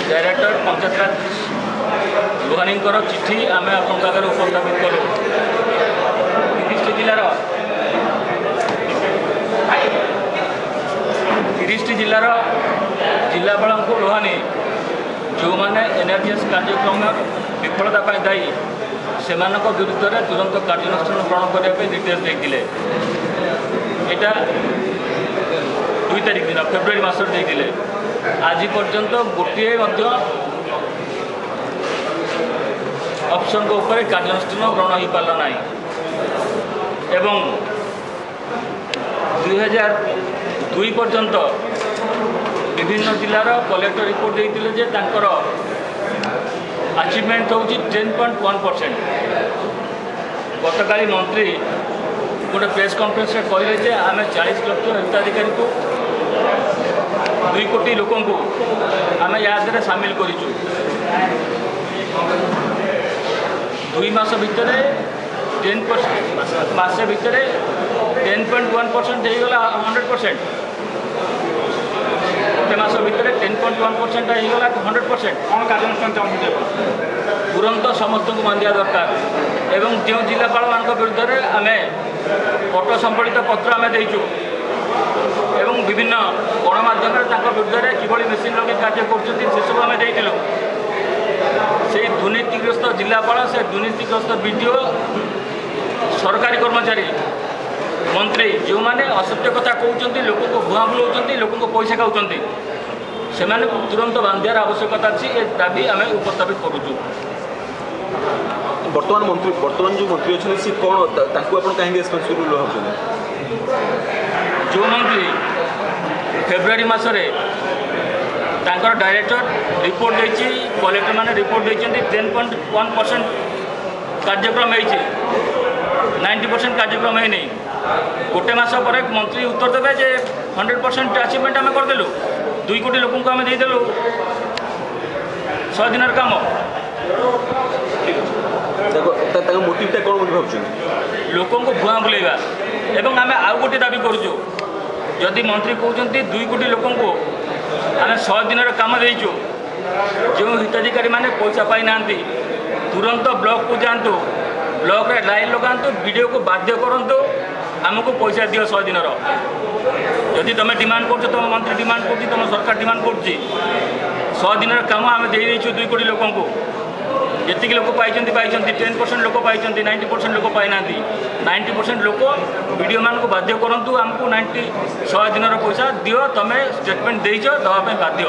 Director Panchayat Raj Lohani चिठी आम आप उपस्थापित करूँ 30 जिलार 30 जिलार जिलापाल लोहानी जो मैंने एनआरजीएस कार्यक्रम विफलता दायी से विरुद्ध में तुरंत कार्यानुष्ठान ग्रहण करने निर्देश देते यहाँ 2 तारिख दिन फेब्रुआरी मासर देते आज पर्यंत गोटे ऑप्शन को ऊपर कार्यानुष्ठान ग्रहण हो पारा ना एवं 2002 पर्यंत विभिन्न जिलार कलेक्टर रिपोर्ट देते अचिवमेंट हूँ 10.1%। गतकाली मंत्री गोटे प्रेस कॉन्फ्रेंस कहले आम 40 लाख हिताधिकारी को 2 कोटी लोक आम या सामिल करूँ 2 मास भितर 10% मासे भितर 10.1% होगा 100%। गोटे मास भितर 10.1% होगा 100%। कौन कार्यानुष्ठान चाहते तुरंत समस्त को मान दिया दरकार एवं जो जिलापाल मान विरुद्ध में आम फोटो संबलित पत्र आम देचु एवं विभिन्न गणमाध्यम विरुद्ध में किभली मेसीन लगे कार्य करसबू आम देलु से दुर्नीतिग्रस्त जिलापाल से दुर्नीतिग्रस्त बीडीओ सरकारी कर्मचारी मंत्री जो मैंने असत्य कथा कहते लोक को भुआ बुलाऊँ लोक पैसा खाऊँ से तुरंत बांधार आवश्यकता अच्छी ये दाबी आम उपस्थापित करुचु। वर्तमान जो मंत्री अच्छे सी कौन कहीं रेस्पन्सिबल भावुँ जो मंत्री फेब्रुआरी मसरे डायरेक्टर रिपोर्ट देती कलेक्टर मैंने रिपोर्ट देते 10.1% कार्यक्रम हो 90% कार्यक्रम है नहीं गोटे मास पर मंत्री उत्तर देवे जे 100% अचिवमेंट आम करदेलु 2 कोटी लोक आम देदेलु 100 दिन काम मोटिवटा कौन भाव लोक भुआ बुलेगा एवं आम आउ गोटे दाबी करुचु जदि मंत्री कहते 2 कोटी लोक आम 100 दिन काम देचु जो हिताधिकारी मैंने पैसा पाई ना तुरंत ब्लॉक को जातु ब्लॉक रे लाइन लगातु वीडियो को बाध्य करूँ आमको पैसा दियो 100 दिन जदि तुम डिमांड कर तुम मंत्री डिमांड कर तुम सरकार डिमांड कर 100 दिन काम आम देचु 2 कोटी लोक जी लोक पाई 10% लोक पाई 90% लोक पाई ना 90% लोक वीडियो मान को बाध्य करूँ आमको 100 दिन पैसा दियो तुम स्टेटमेंट देच दवाई बाध्य।